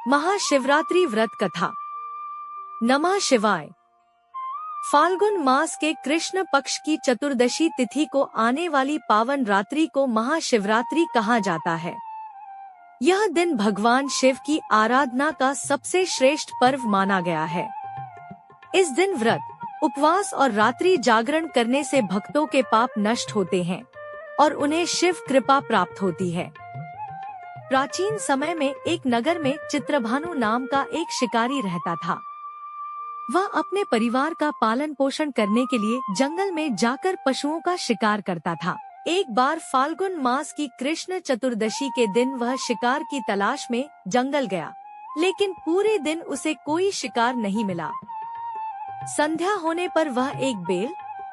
महाशिवरात्रि व्रत कथा। नमः शिवाय। फाल्गुन मास के कृष्ण पक्ष की चतुर्दशी तिथि को आने वाली पावन रात्रि को महाशिवरात्रि कहा जाता है। यह दिन भगवान शिव की आराधना का सबसे श्रेष्ठ पर्व माना गया है। इस दिन व्रत, उपवास और रात्रि जागरण करने से भक्तों के पाप नष्ट होते हैं और उन्हें शिव कृपा प्राप्त होती है। प्राचीन समय में एक नगर में चित्रभानु नाम का एक शिकारी रहता था। वह अपने परिवार का पालन पोषण करने के लिए जंगल में जाकर पशुओं का शिकार करता था। एक बार फाल्गुन मास की कृष्ण चतुर्दशी के दिन वह शिकार की तलाश में जंगल गया, लेकिन पूरे दिन उसे कोई शिकार नहीं मिला। संध्या होने पर वह एक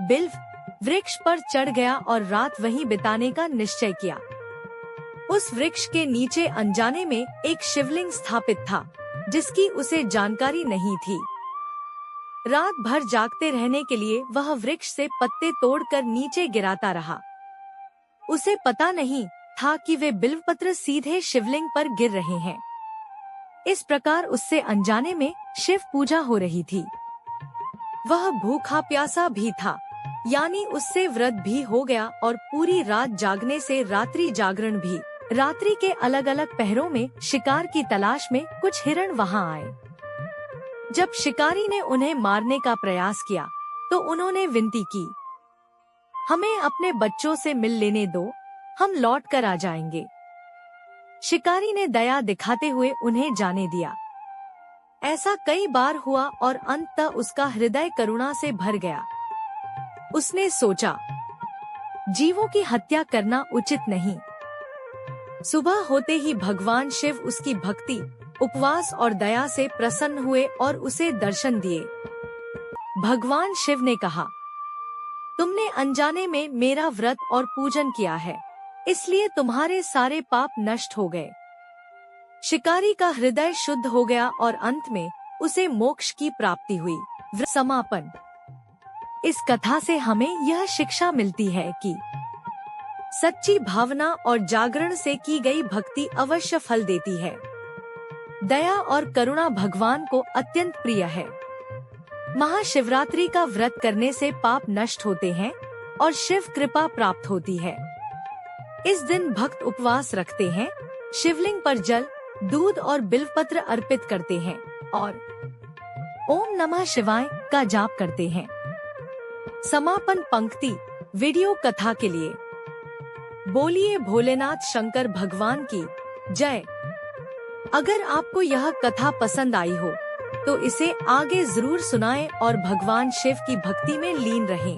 बिल्व वृक्ष पर चढ़ गया और रात वहीं बिताने का निश्चय किया। उस वृक्ष के नीचे अनजाने में एक शिवलिंग स्थापित था, जिसकी उसे जानकारी नहीं थी। रात भर जागते रहने के लिए वह वृक्ष से पत्ते तोड़कर नीचे गिराता रहा। उसे पता नहीं था कि वे बिल्वपत्र सीधे शिवलिंग पर गिर रहे हैं। इस प्रकार उससे अनजाने में शिव पूजा हो रही थी। वह भूखा प्यासा भी था, यानी उससे व्रत भी हो गया और पूरी रात जागने से रात्रि जागरण भी। रात्रि के अलग अलग पहरों में शिकार की तलाश में कुछ हिरण वहां आए। जब शिकारी ने उन्हें मारने का प्रयास किया तो उन्होंने विनती की, हमें अपने बच्चों से मिल लेने दो, हम लौट कर आ जाएंगे। शिकारी ने दया दिखाते हुए उन्हें जाने दिया। ऐसा कई बार हुआ और अंततः उसका हृदय करुणा से भर गया। उसने सोचा, जीवों की हत्या करना उचित नहीं। सुबह होते ही भगवान शिव उसकी भक्ति, उपवास और दया से प्रसन्न हुए और उसे दर्शन दिए। भगवान शिव ने कहा, तुमने अनजाने में मेरा व्रत और पूजन किया है, इसलिए तुम्हारे सारे पाप नष्ट हो गए। शिकारी का हृदय शुद्ध हो गया और अंत में उसे मोक्ष की प्राप्ति हुई। समापन। इस कथा से हमें यह शिक्षा मिलती है कि सच्ची भावना और जागरण से की गई भक्ति अवश्य फल देती है। दया और करुणा भगवान को अत्यंत प्रिय है। महाशिवरात्रि का व्रत करने से पाप नष्ट होते हैं और शिव कृपा प्राप्त होती है। इस दिन भक्त उपवास रखते हैं, शिवलिंग पर जल, दूध और बिल्वपत्र अर्पित करते हैं और ओम नमः शिवाय का जाप करते हैं। समापन पंक्ति। वीडियो कथा के लिए बोलिए भोलेनाथ शंकर भगवान की जय। अगर आपको यह कथा पसंद आई हो तो इसे आगे जरूर सुनाएं और भगवान शिव की भक्ति में लीन रहें।